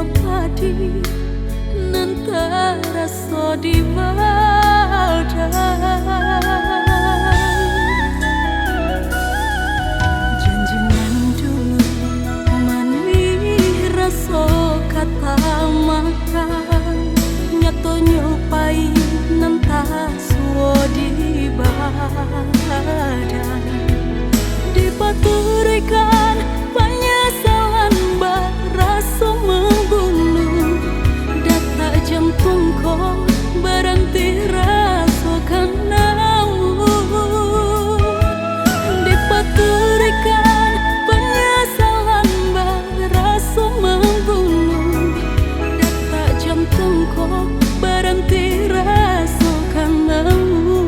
padi nantara so di badan janji nan dulu mani raso kata makan nyato nyopai nantara so di badan dipaturikan penyesalan baraso membunuh data jantungku berhenti rasakan namu dipaturikan penyesalan baraso membunuh data jantungku berhenti rasakan namu.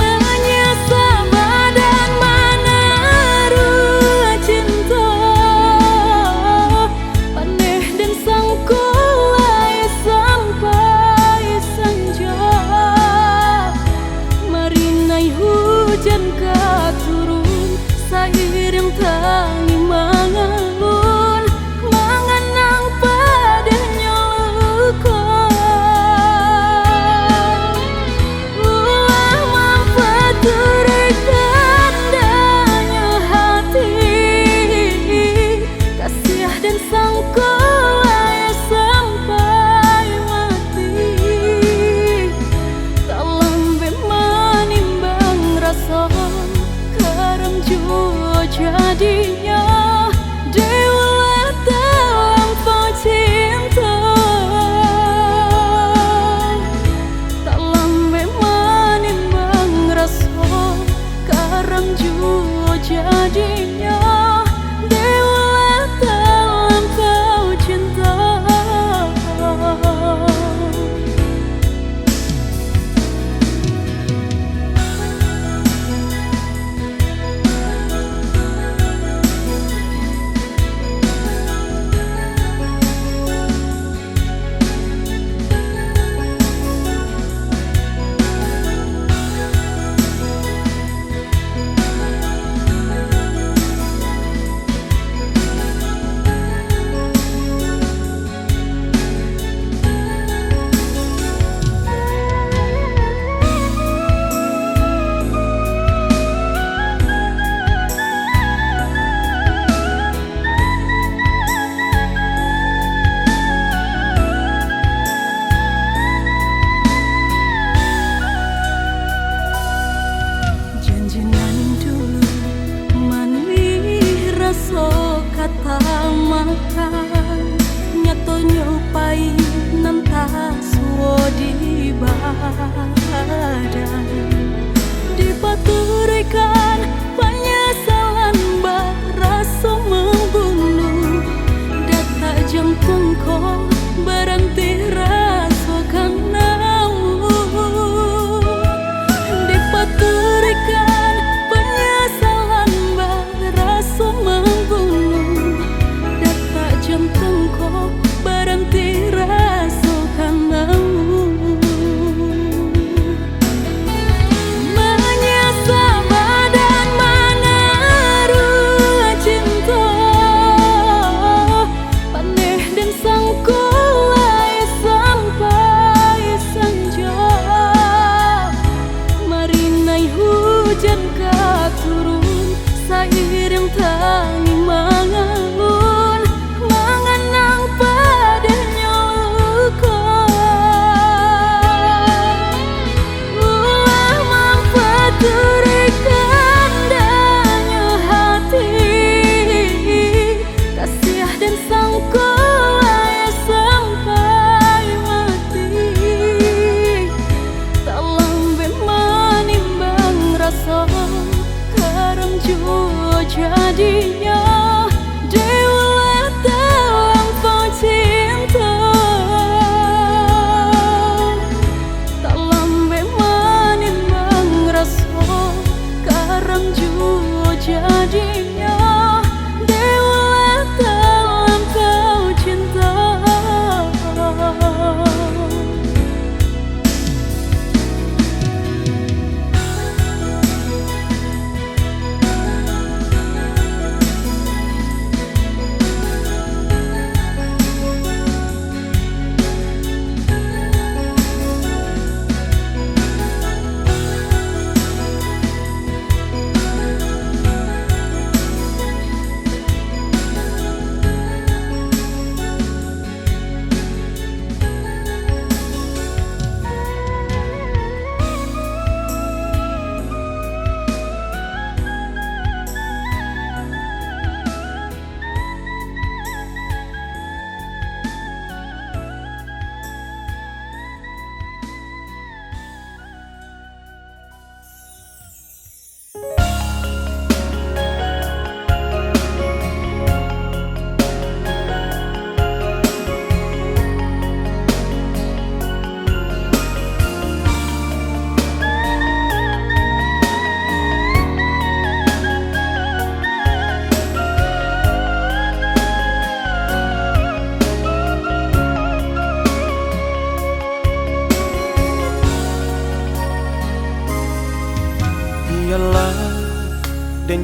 Menyesal badan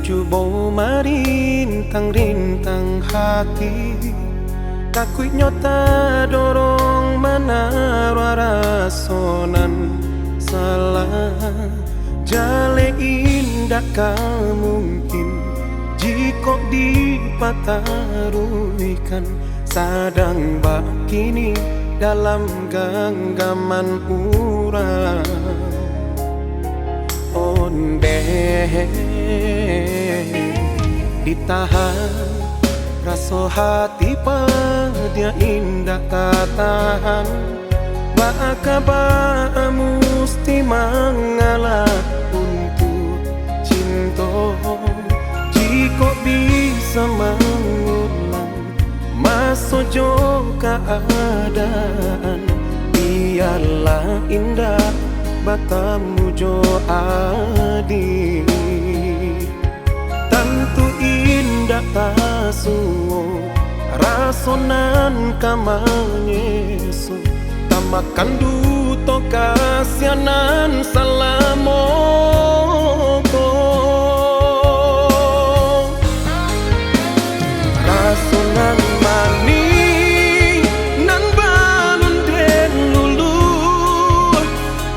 Cubo marintang-rintang hati, takut nyota dorong menaruh rasonan salah. Jale indah kau mungkin jika dipataruikan, sadang bakini dalam genggaman urang. Onde ditahan raso hati pada indah katahan, baka musti mengalah untuk cinta. Jika bisa mengulang masa jo keadaan, biarlah indah batamu jo adi. Tentu indah tasuo rasonan kamanyesu, tamakan duto kasianan salamoko. Rasonan mani nan balun den lulu,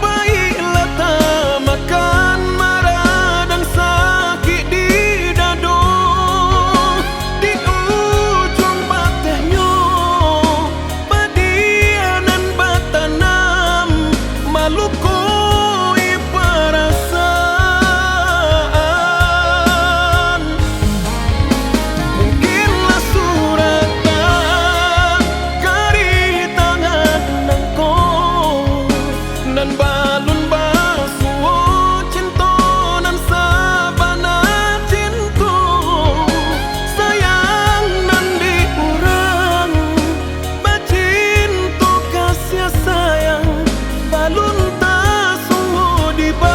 baiklah tamakan maradang sakit di dado. Di ujung batehnya padianan batanam maluku perasaan. Mungkinlah suratan kari tangan nangko nan balun basuo cinta nan sabana cinta. Sayang nan diurang bacinto kasih sayang balun tasuo di badan.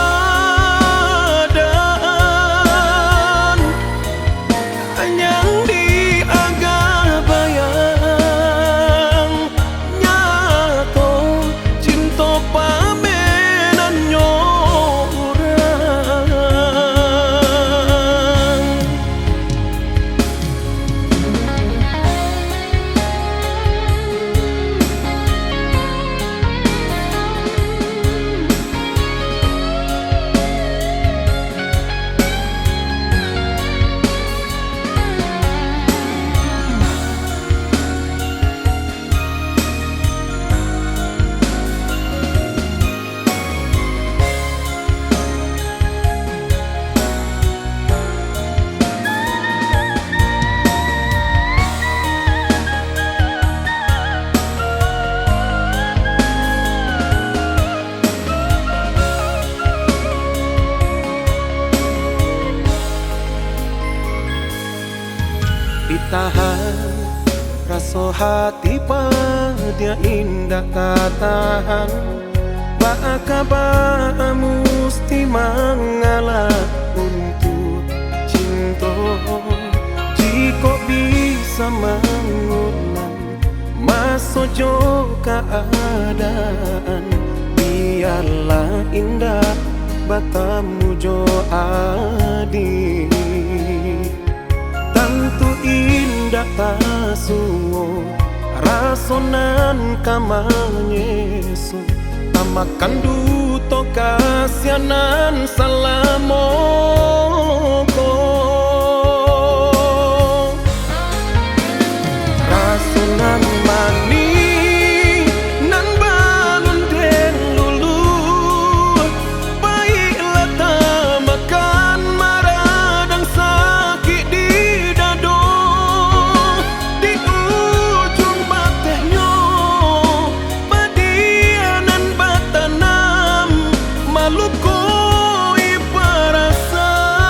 Anyang di agak bayang nyato cinta pamenan nyorang. Ditahan raso hati pada indah katahan, baka musti mengalah untuk cinta. Jika bisa mengulang masa jo keadaan, biarlah indah batamu jo adi. Tentu indah tasuo rasonan kamanyesu, tamakan duto kasianan salamoko. Rasonan mani nan balun den lulu, baiklah tamakan maradang sakit di dado. Di ujung batehnya padianan batanam maluku perasaan.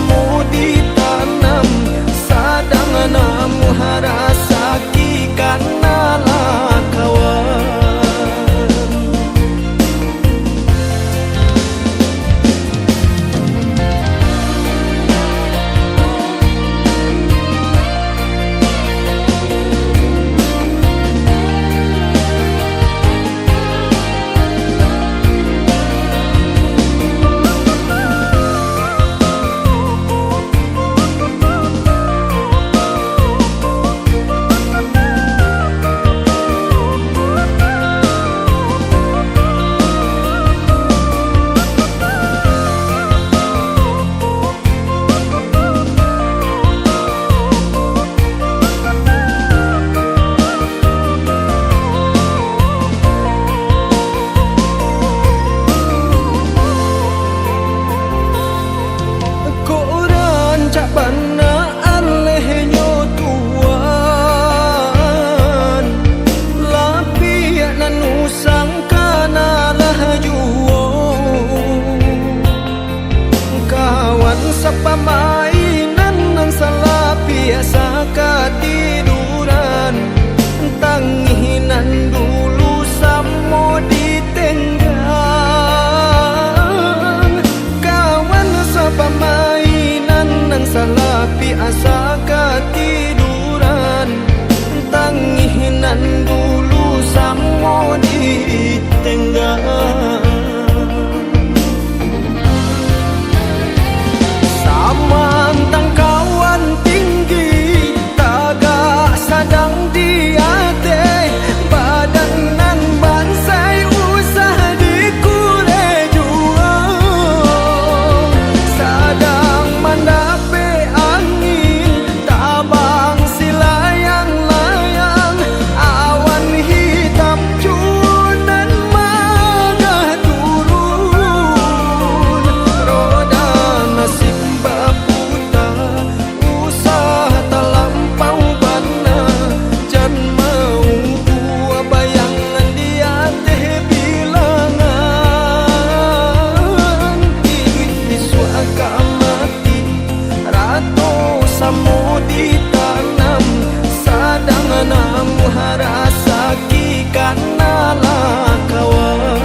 samu ditanam sadang namu harasaki kanalah kawan. Pemainan nan salah biasa ketiduran tanginan dulu samo ditenggang kawan sepemainan nan salah biasa ketiduran tanginan dulu samo ditenggang. Mantang kawan tinggi tagak sadang diate badan nan bansai usah dikure juang sadang mandape angin tabang silayang-layang awan hitam cunan madah turun roda nasib samu ditanam sadang namu harasaki kanalah kawan.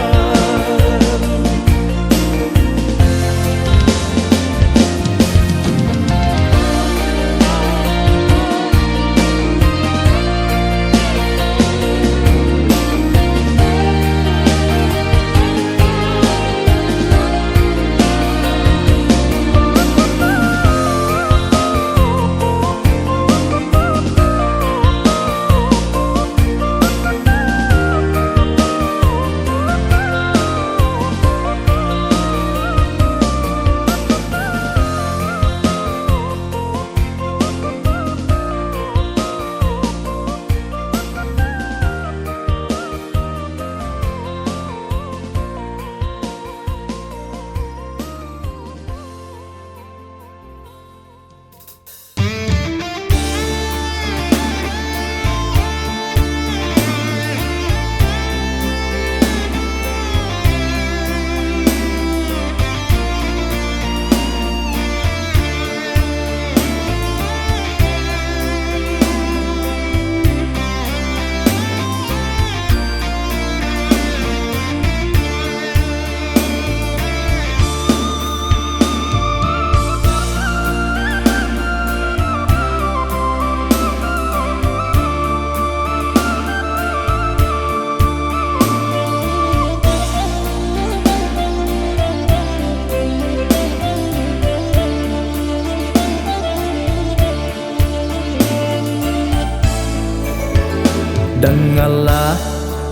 Dengarlah,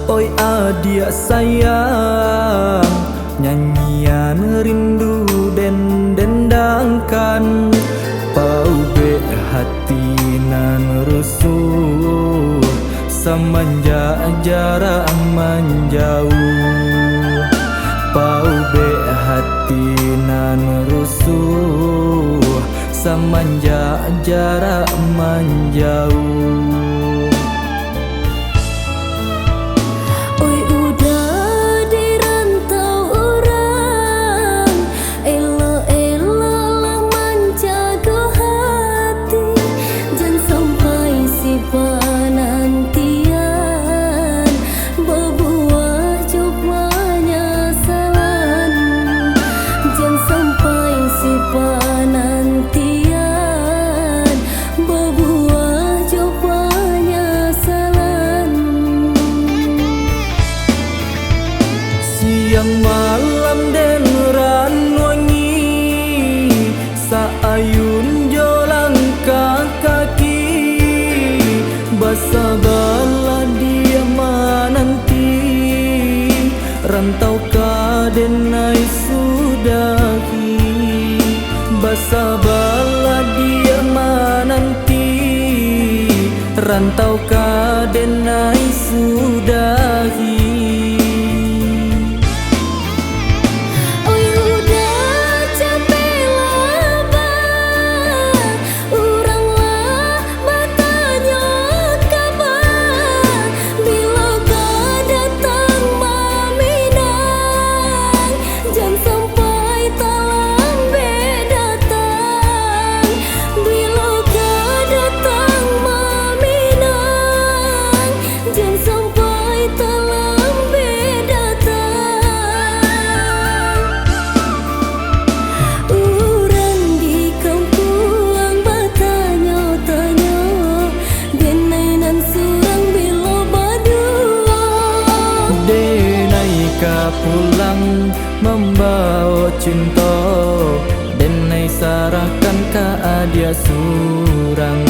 oi adik sayang, nyanyian rindu dan dendangkan, paube hati nan rusuh, semenjak jarak menjauh. Paube hati nan rusuh, semenjak jarak menjauh. Bersabarlah dia menanti, rantau kadenai sudahi. Bersabarlah dia menanti, rantau kadenai sudahi. Pulang membawa cinta, denai sarahkan ka adia surang.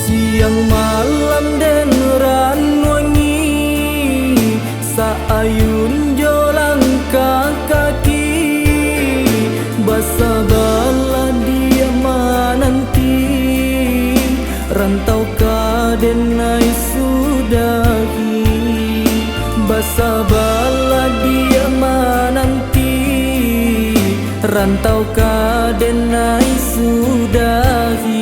Siang malam den ran wangi, saayun jolang kaki. Bersabarlah dia menanti, rantau kadenai sudahi. Bersabarlah dia menanti, rantau kadenai sudahi.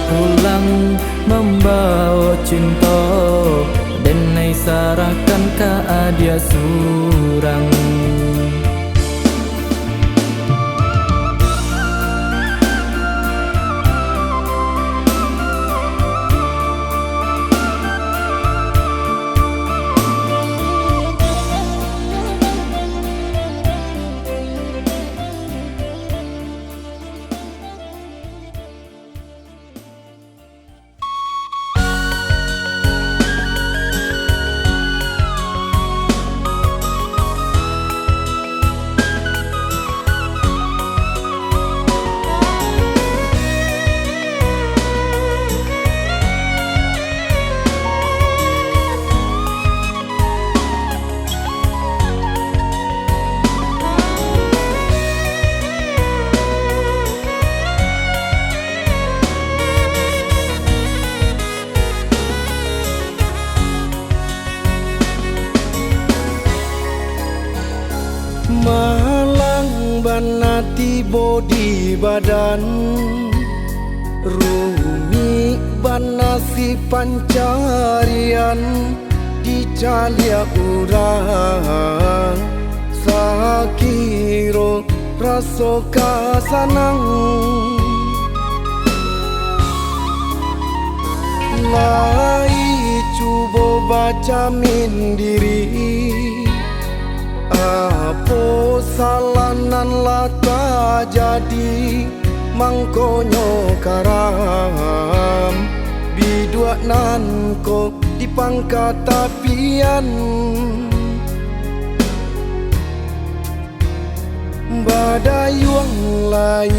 Pulang membawa cinta, denai sarahkan ka adia surang. bencana tiba di badan, rumik banasi pancarian di calia urang, sakiro raso kasanang. Lai cuba baca mindiri, apo salanan lata jadi mangkonyo karam, biduak nan ko di pangkat tapian. Badai yang lai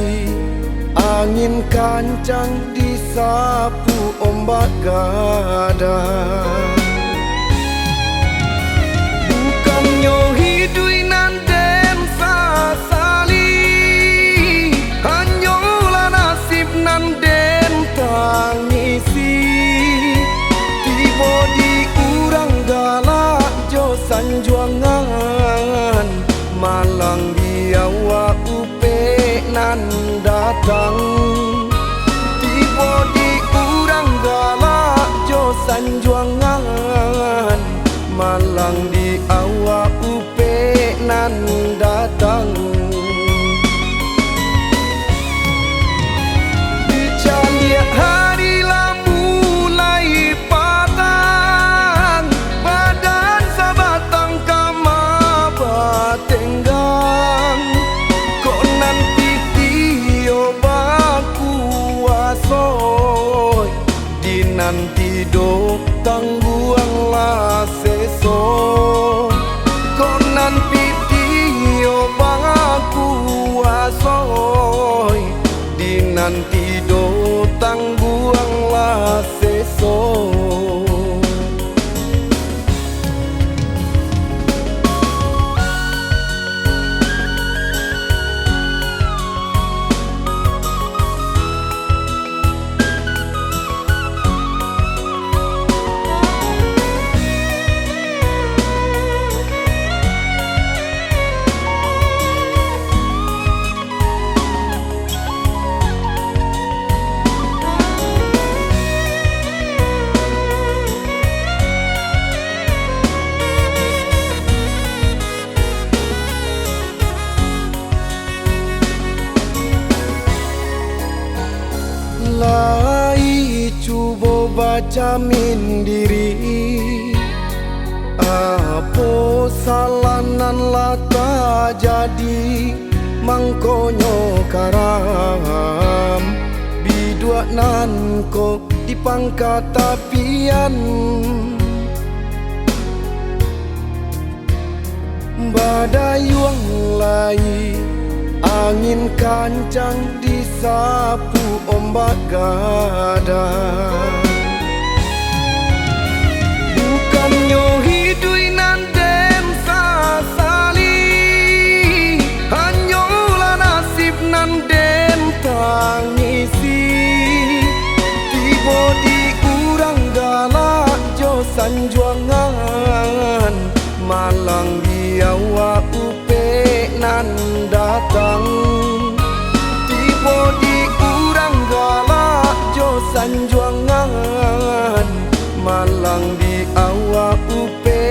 angin kancang disapu ombak gadang. Bukannya hidui nan den sasali, hanyalah nasib nan den tangisi. Tiba di urang galak jo sanjuangan, malang biawa upe nan datang. Tiba di urang galak jo sanjuangan, malang di awak upe nan datang. Dicalia hari lah mulai patang, badan sabatang kama batenggang. Kok nanti tio baku asoy, di nanti do tangguang lah seso. Kok nanti tio baku asoy, di nanti do tangguang lah seso. Lai cuba baca mindiri, apo salanan lata jadi mangkonyo karam, biduak nan ko di pangkat tapian. Badai yang lai angin kancang disapu ombak gadang. Bukannya hidui nan den sasali, hanyalah nasib nan den tangisi. Tiba di urang galak jo sanjuangan, malang biawa upe nan datang. Tiba di urang galak jo sanjuangan, malang di awak upe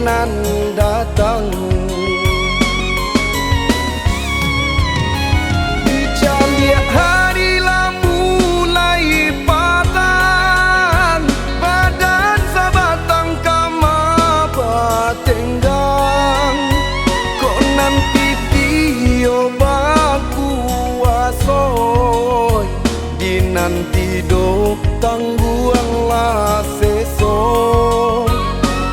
nan datang. Dicalia hari lah mulai patang, badan sabatang kama batenggang. Kok nanti tio baku asoy, di nanti do tangguang lah seso.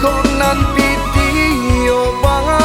Kok nanti tio baku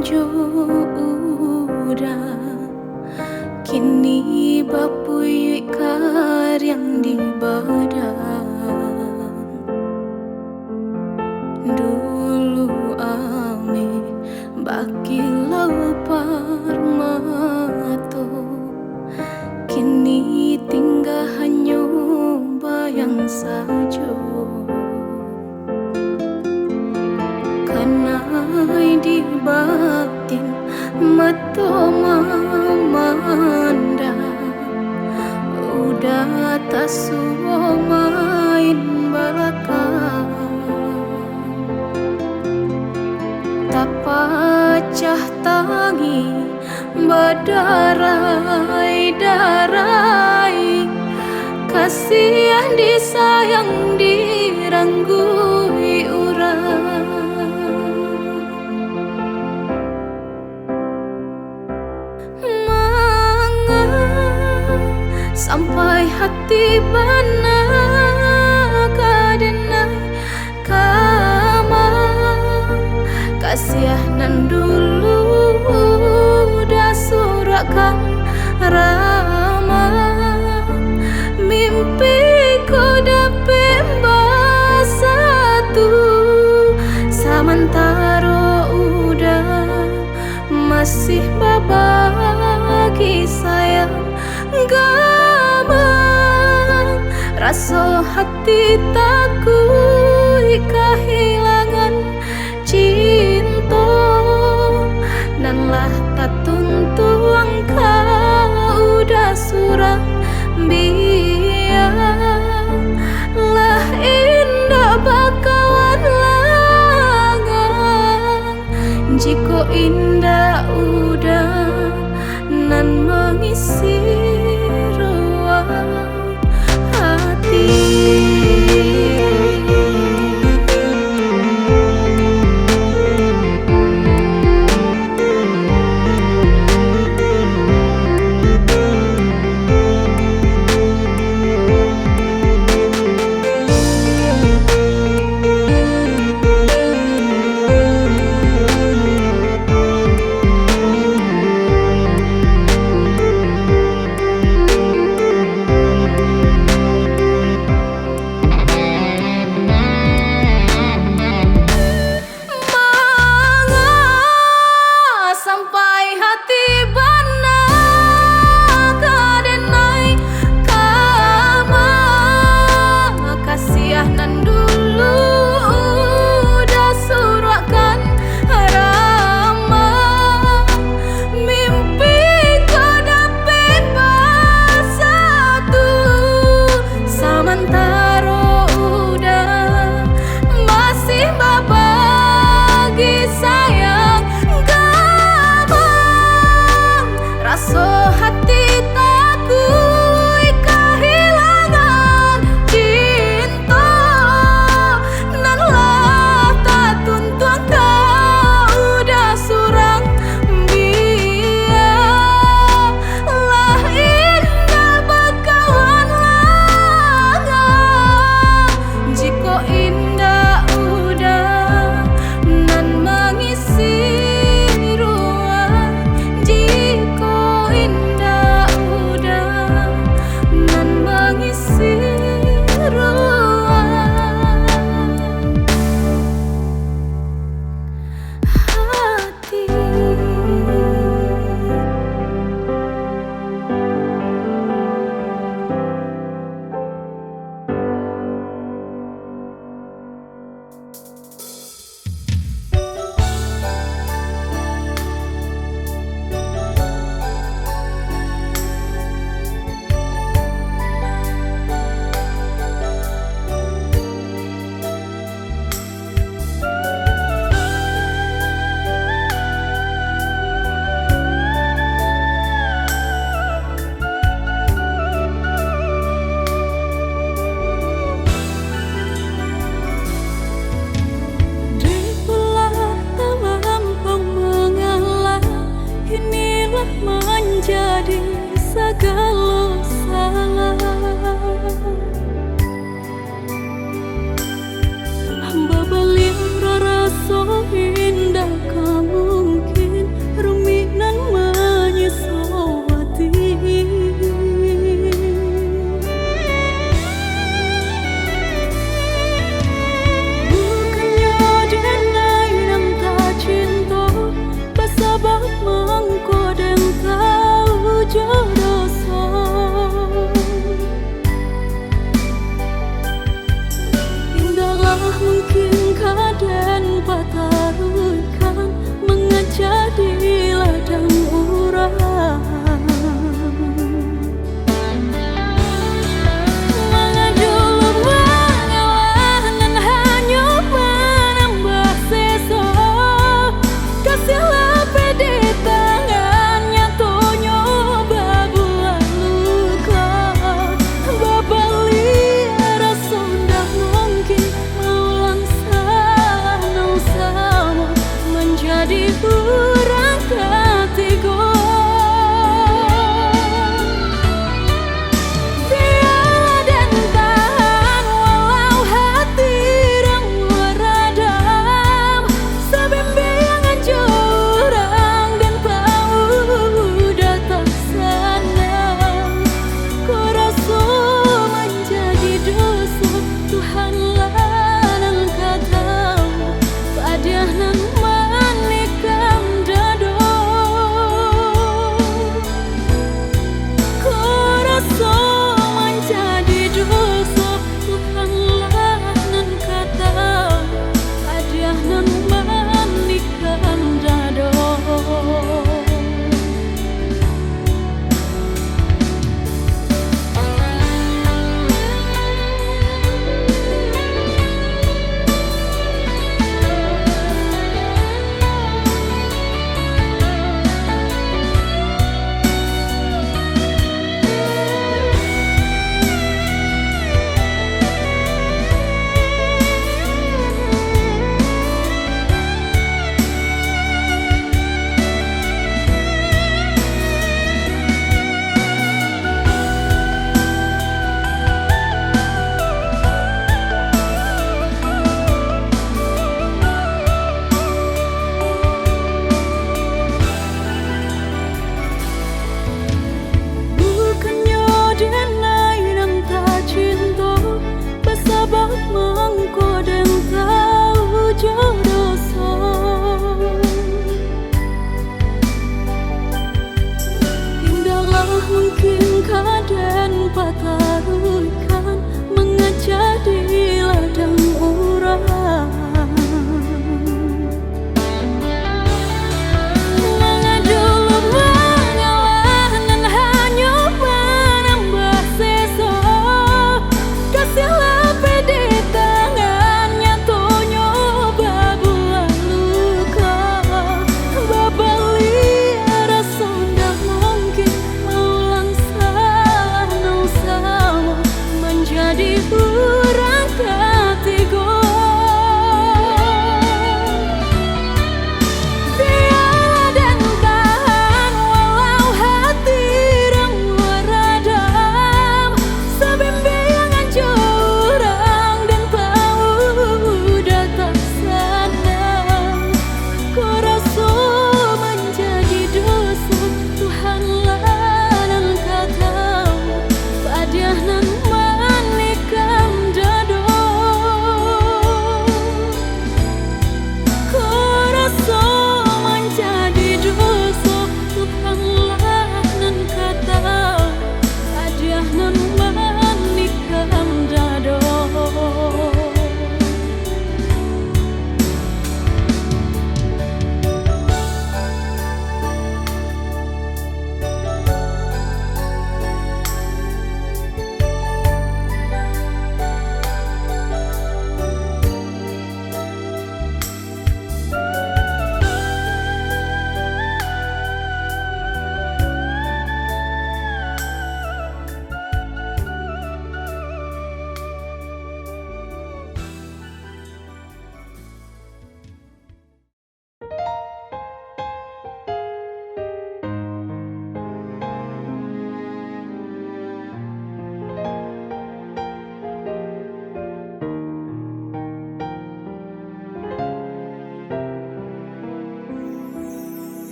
jo udah kini bapui karyang di badan. Dulu ame bakilau parmato, kini tinggal hanya bayang saja. Kanai di batin mato mamanda, udah tak suo main balakang. Tak pacah tangi berdarai-darai, kasihan disayang diranggui urang. Sampai hati bana kadenai kamar, kasihanan dulu dah surakan rama. Mimpi ku dapat satu, sementara udah masih babagi sayang. Gamang rasa hati takut kehilangan cinta, nanlah tak tuntuang kau udah surang biar lah indah bakawan langang. Jika indah udah nan mengisi ruang hati.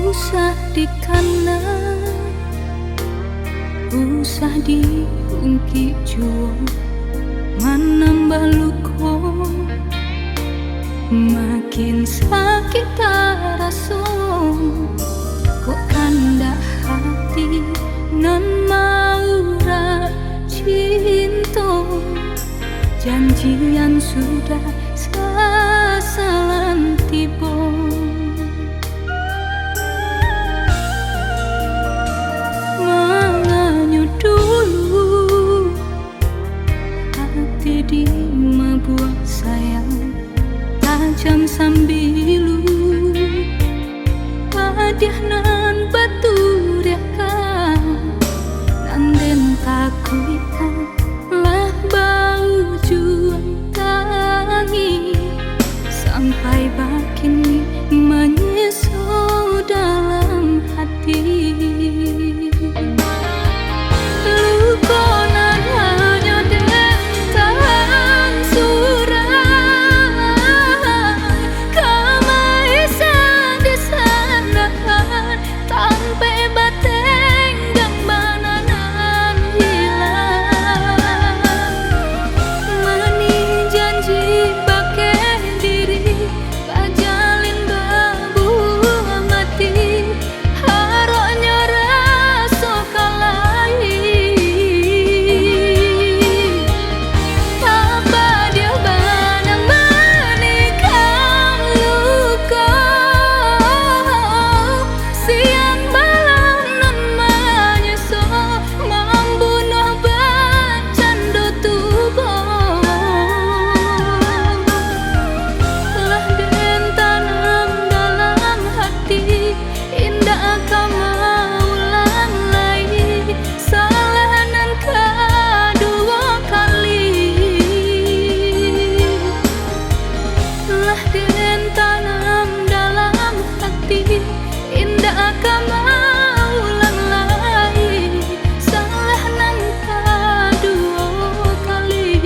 usah dikana, usah diungkit jua, menambah luka, makin sakit rasa. Kok kandak hati nan mau cinta, janjian sudah sasalan tiba. Makanya dulu hati di mabuah sayang, tajam sambilu, padiah nan batu rekan, nanden takuikan lah bau juang tangi, sampai bakini menyesal dalam hati. Luka nan hanya dentan surai, kamaisan di sanakan, tanpa bateng dan bananan hilang. Mani janji pakai diri, kajalin babu mati, haroknya rasa kalai. Apa dia bana menikam luka, siang malam nan menyesal, membunuh bercanda tubuh. Lah den tanam dalam hati, indah akan ulang lagi, salah nan kedua kali. Lah den tanam dalam hati, indah akan ulang lagi, salah nan kedua kali.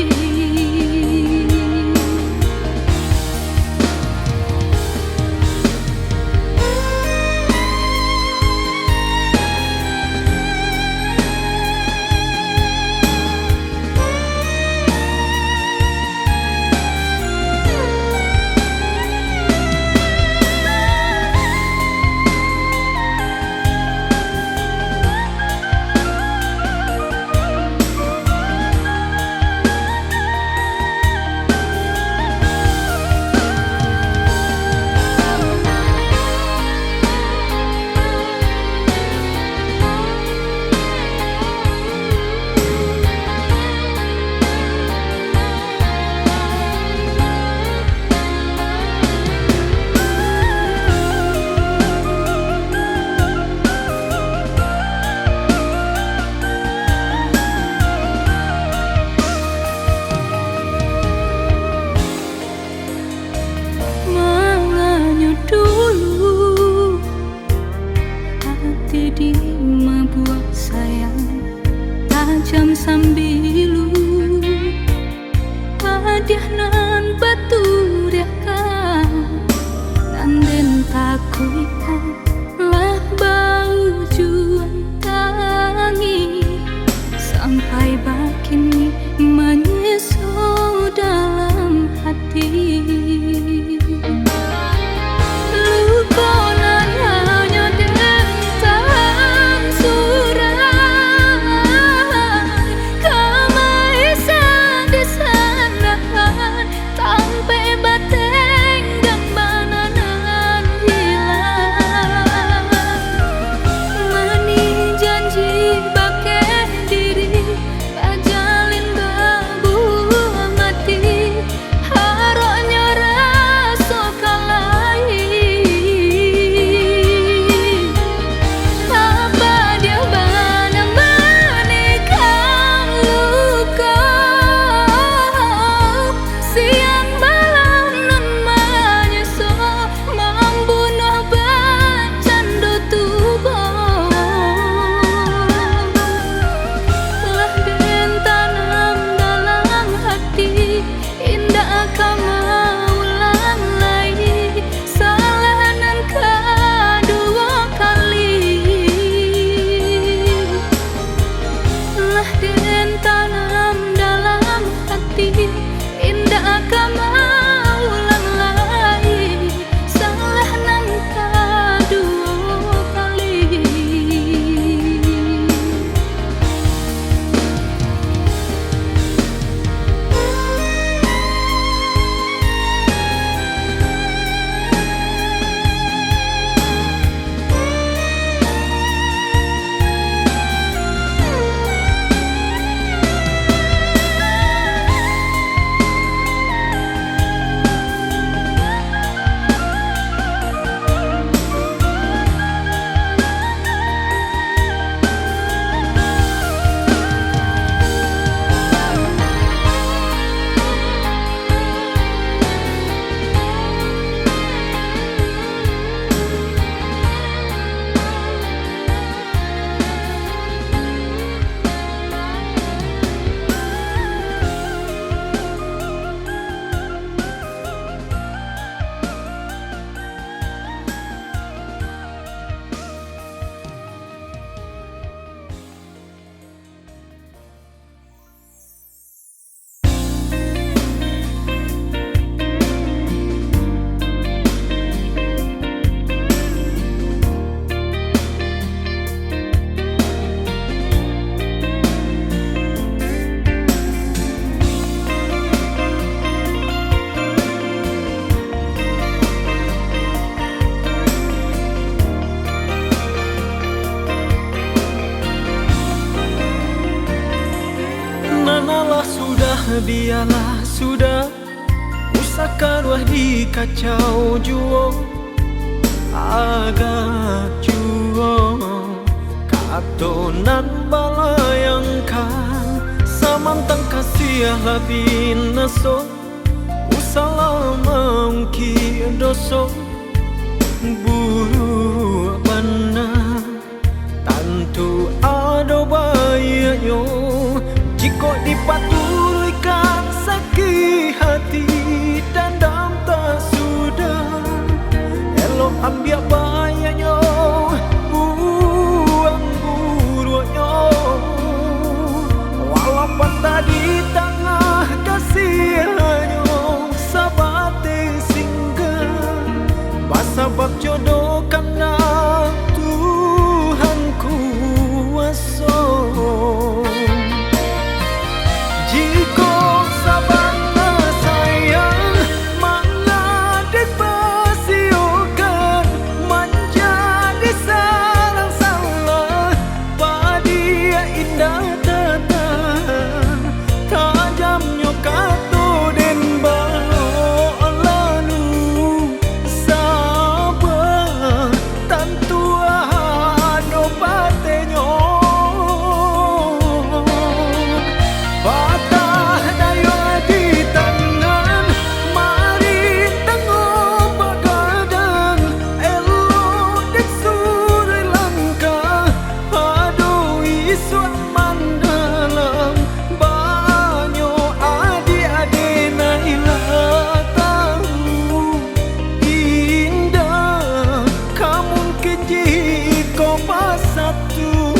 Makanya dulu hati di mabuah sayang, tajam sambilu, padiah nan batu rekan, nanden takuikan lah bau juang tangi, sampai bakini menyesal dalam hati. Luka nan hanya dentan surai, kamaisan di sanakan, tanpa bateng dan bananan hilang. biarlah sudah, usahakan wah di kacau juo agak juo katonan balayangkan samantang kasih labin naso usalah mungkin doso buru mana tentu ada bahayanya jika dipaturuikan sakit hati dan dam tak sudah elok ambil bahayanya buang burunya walaupun tadi tengah kasihnya sabate singgah basabab jodoh karena Tuhan kuasa. Jika sabana sayang mengadik pasiokan menjadi sarang salah padia indah datang tajamnya kato den balo lalu sabar tentu ada patenya patah daya di tangan mari tengok bagadang elok dek suri langkah aduh isu mandalam banyak adik-adik nailah tahu indah kamu keji kau pas satu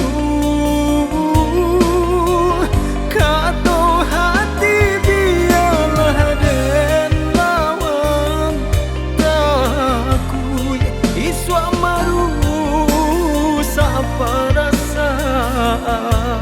kata hati biarlah den lawan takui isu amaru sapa rasaan.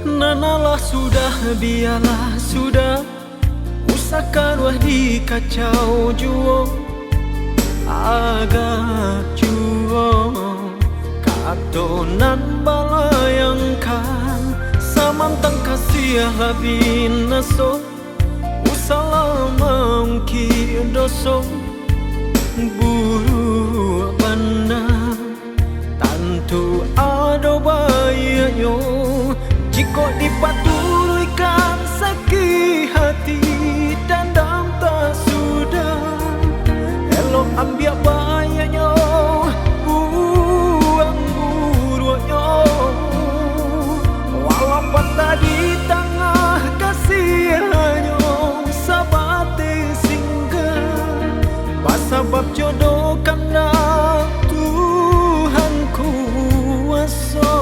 Nanalah sudah biarlah sudah usahakan wah di kacau juo agak juo katonan balayangkan samantang kasih labin naso usalah mungkin doso buru mana tentu ada bahayanya jika dipaturuikan sakit hati dan dam tak sudah elok ambil bahayanya buang burunya walaupun tadi tengah kasihnya sabate singgah basabab jodoh karena Tuhan kuasa.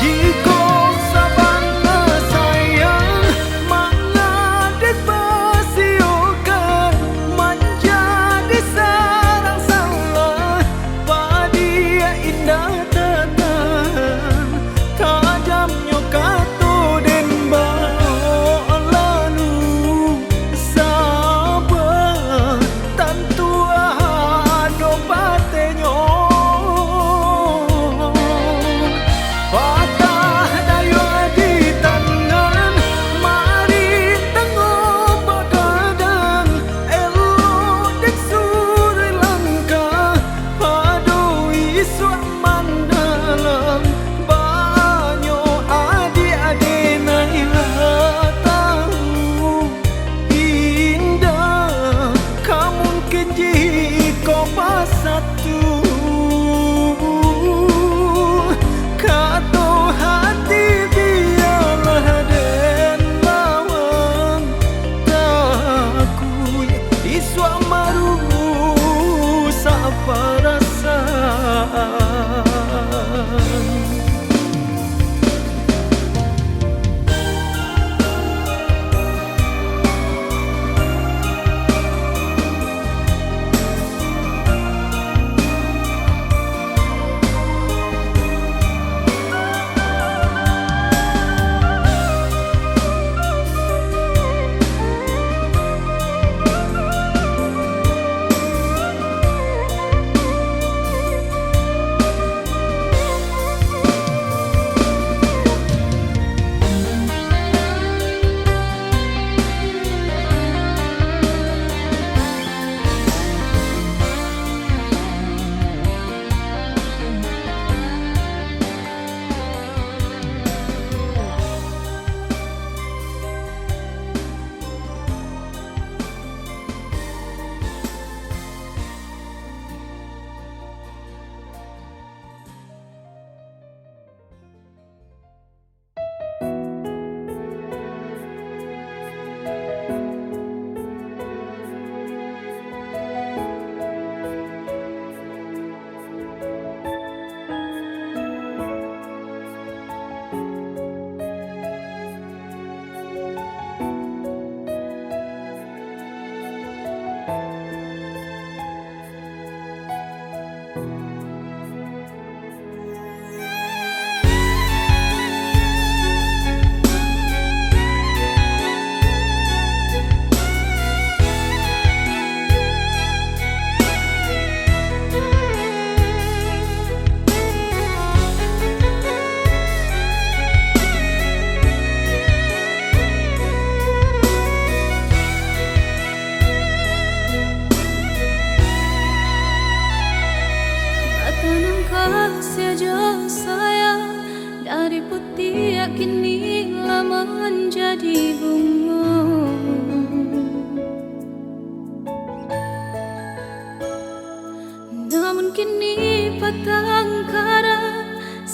Jika sabana sayang mengadik pasiokan menjadi sarang salah padia indah datang tajamnya kato den balo lalu sabar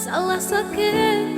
salah sakit